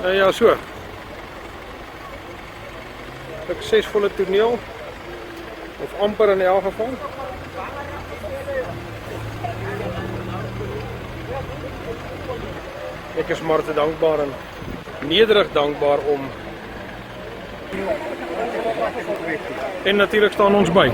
Ja, so. Suksesvolle toneel. Of amper in elk geval. Ek is maar te dankbaar en nederig dankbaar om. En natuurlijk staan ons by.